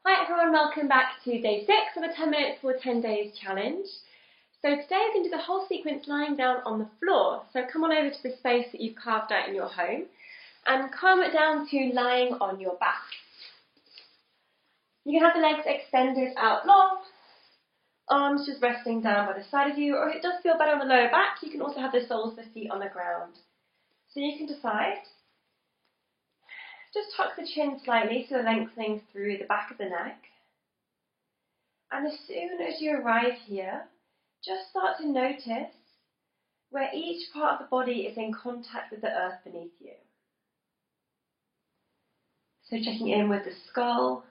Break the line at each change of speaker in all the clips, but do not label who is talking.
Hi everyone, welcome back to day 6 of a 10 minutes for 10 days challenge. So today we're going to do the whole sequence lying down on the floor. So come on over to the space that you've carved out in your home and calm it down to lying on your back. You can have the legs extended out long, arms just resting down by the side of you, or if it does feel better on the lower back, you can also have the soles of the feet on the ground. So you can decide. Just tuck the chin slightly so the lengthening through the back of the neck. And as soon as you arrive here, just start to notice where each part of the body is in contact with the earth beneath you. So checking in with the skull,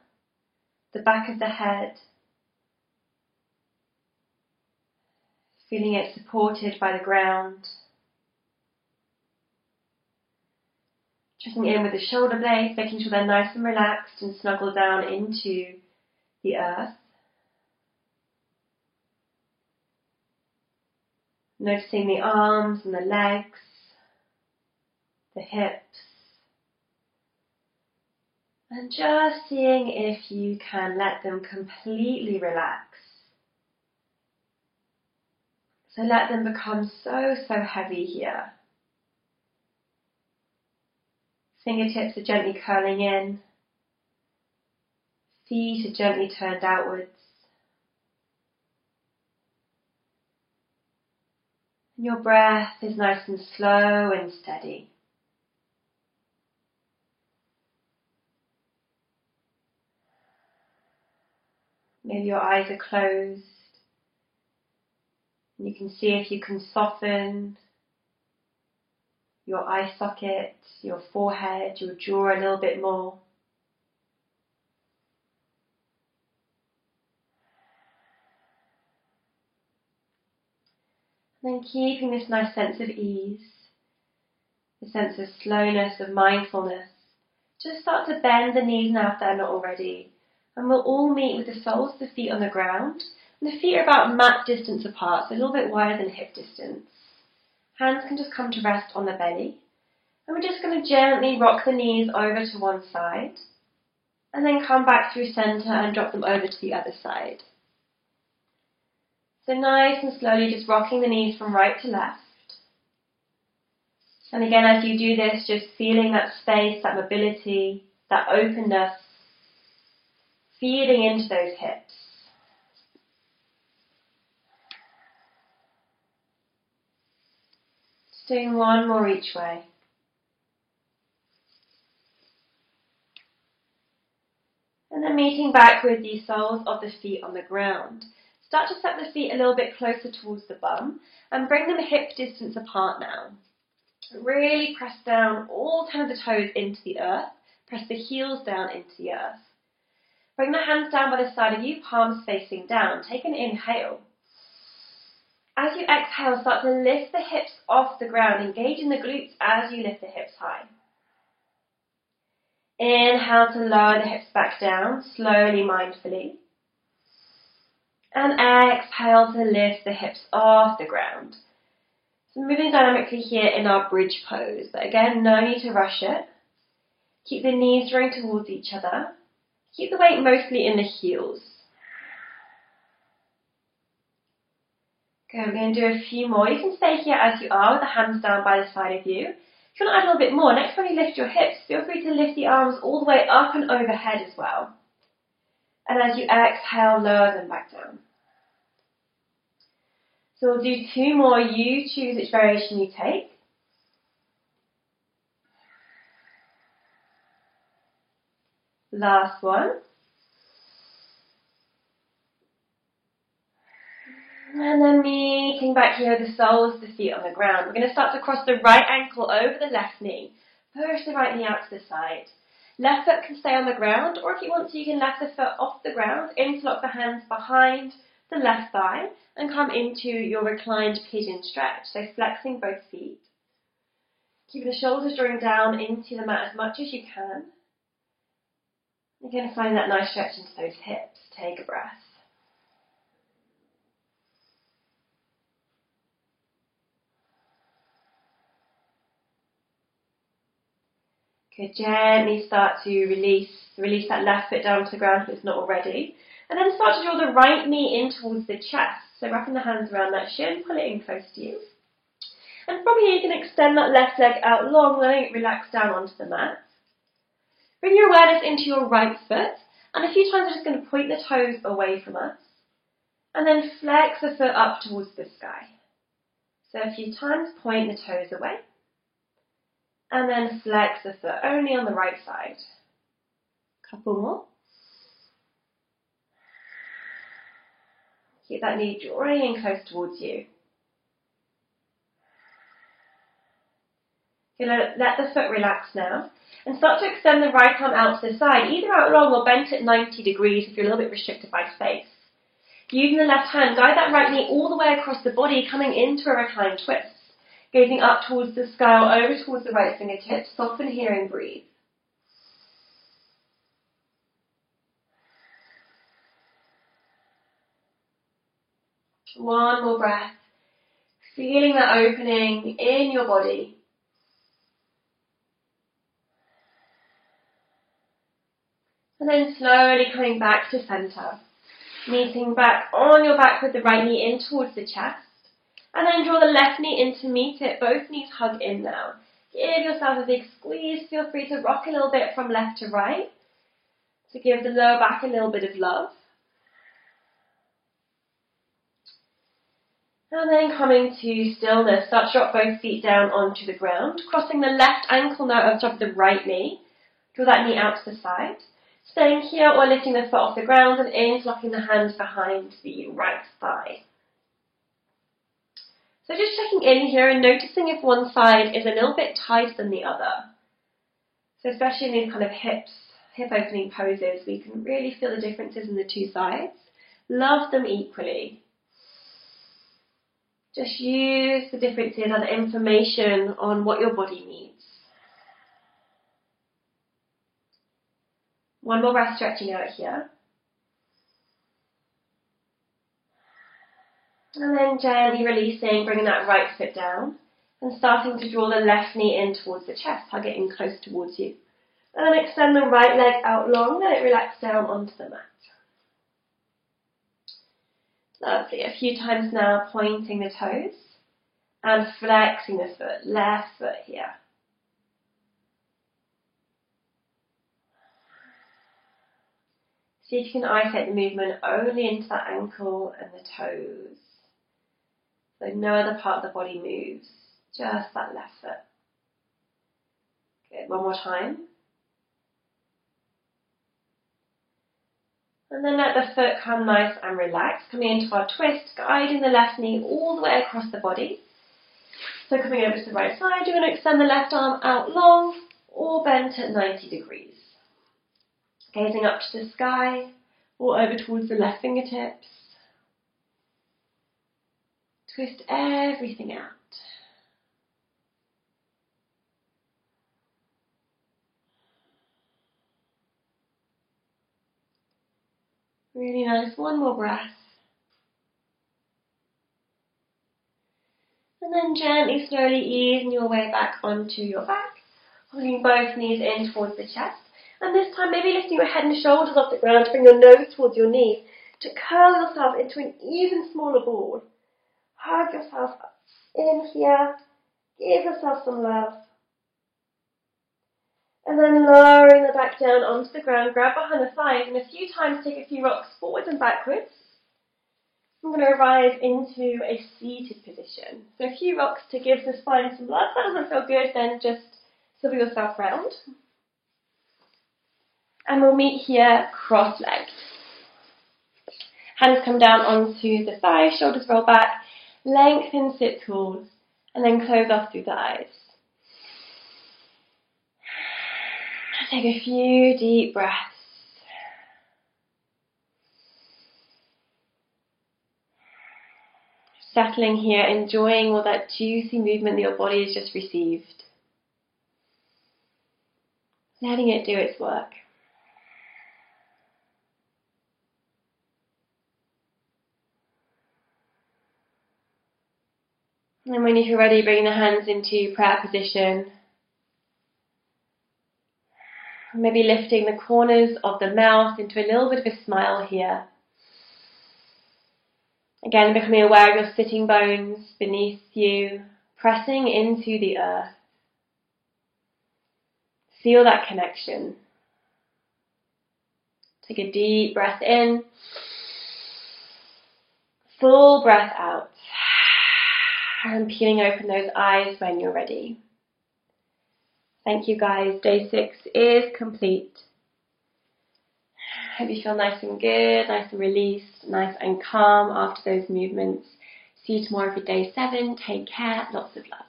the back of the head, feeling it supported by the ground. Checking in with the shoulder blades, making sure they're nice and relaxed and snuggle down into the earth. Noticing the arms and the legs, the hips. And just seeing if you can let them completely relax. So let them become so heavy here. Fingertips are gently curling in. Feet are gently turned outwards. And your breath is nice and slow and steady. Maybe your eyes are closed. And you can see if you can soften your eye socket, your forehead, your jaw a little bit more. And then keeping this nice sense of ease, the sense of slowness, of mindfulness, just start to bend the knees now if they're not already. And we'll all meet with the soles of the feet on the ground. And the feet are about mat distance apart, so a little bit wider than hip distance. Hands can just come to rest on the belly. And we're just going to gently rock the knees over to one side. And then come back through center and drop them over to the other side. So nice and slowly just rocking the knees from right to left. And again, as you do this, just feeling that space, that mobility, that openness, feeding into those hips. Just doing one more each way. And then meeting back with the soles of the feet on the ground. Start to step the feet a little bit closer towards the bum and bring them hip distance apart now. Really press down all 10 of the toes into the earth. Press the heels down into the earth. Bring the hands down by the side of you, palms facing down. Take an inhale. As you exhale, start to lift the hips off the ground, engaging the glutes as you lift the hips high. Inhale to lower the hips back down, slowly, mindfully. And exhale to lift the hips off the ground. So moving dynamically here in our bridge pose, but again, no need to rush it. Keep the knees drawing towards each other. Keep the weight mostly in the heels. Okay, we're going to do a few more. You can stay here as you are with the hands down by the side of you. If you want to add a little bit more, next time you lift your hips, feel free to lift the arms all the way up and overhead as well. And as you exhale, lower them back down. So we'll do 2 more. You choose which variation you take. Last one. And then meeting back here with the soles of the feet on the ground. We're going to start to cross the right ankle over the left knee. Push the right knee out to the side. Left foot can stay on the ground, or if you want to, you can lift the foot off the ground, interlock the hands behind the left thigh, and come into your reclined pigeon stretch. So flexing both feet. Keeping the shoulders drawing down into the mat as much as you can. Again, find that nice stretch into those hips. Take a breath. Good. Gently start to release that left foot down to the ground if it's not already. And then start to draw the right knee in towards the chest. So wrapping the hands around that shin, pull it in close to you. And from here you can extend that left leg out long, letting it relax down onto the mat. Bring your awareness into your right foot. And a few times we're just going to point the toes away from us. And then flex the foot up towards the sky. So a few times, point the toes away. And then flex the foot only on the right side. Couple more. Keep that knee drawing in close towards you. You're going to let the foot relax now. And start to extend the right arm out to the side, either out long or bent at 90 degrees if you're a little bit restricted by space. Using the left hand, guide that right knee all the way across the body, coming into a reclined twist. Gazing up towards the sky or over towards the right fingertips. Soften here and breathe. One more breath. Feeling that opening in your body. And then slowly coming back to center. Meeting back on your back with the right knee in towards the chest. And then draw the left knee in to meet it. Both knees hug in now. Give yourself a big squeeze. Feel free to rock a little bit from left to right. To give the lower back a little bit of love. And then coming to stillness. Start to drop both feet down onto the ground. Crossing the left ankle now over top of the right knee. Draw that knee out to the side. Staying here or lifting the foot off the ground and interlocking the hands behind the right thigh. So just checking in here and noticing if one side is a little bit tighter than the other. So especially in these kind of hip opening poses, we can really feel the differences in the two sides. Love them equally. Just use the differences as information on what your body needs. One more breath stretching out here. And then gently releasing, bringing that right foot down. And starting to draw the left knee in towards the chest, hug it in close towards you. And then extend the right leg out long, let it relax down onto the mat. Lovely. A few times now, pointing the toes and flexing the foot, left foot here. See if you can isolate the movement only into that ankle and the toes. So no other part of the body moves, just that left foot. Good, one more time. And then let the foot come nice and relaxed, coming into our twist, guiding the left knee all the way across the body. So coming over to the right side, you're going to extend the left arm out long or bent at 90 degrees. Gazing up to the sky or over towards the left fingertips. Twist everything out. Really nice. One more breath. And then gently, slowly easing your way back onto your back. Holding both knees in towards the chest. And this time, maybe lifting your head and shoulders off the ground to bring your nose towards your knees. To curl yourself into an even smaller ball. Hug yourself in here. Give yourself some love. And then lowering the back down onto the ground, grab behind the thighs, and a few times take a few rocks forwards and backwards. I'm going to arrive into a seated position. So a few rocks to give the spine some love. If that doesn't feel good, then just swivel yourself round. And we'll meet here cross-legged. Hands come down onto the thighs, shoulders roll back, lengthen, sit tall, and then close off through the eyes. Take a few deep breaths. Settling here, enjoying all that juicy movement that your body has just received. Letting it do its work. And when you're ready, bring the hands into prayer position. Maybe lifting the corners of the mouth into a little bit of a smile here. Again, becoming aware of your sitting bones beneath you, pressing into the earth. Feel that connection. Take a deep breath in. Full breath out. And peeling open those eyes when you're ready. Thank you guys. Day 6 is complete. Hope you feel nice and good, nice and released, nice and calm after those movements. See you tomorrow for day 7. Take care. Lots of love.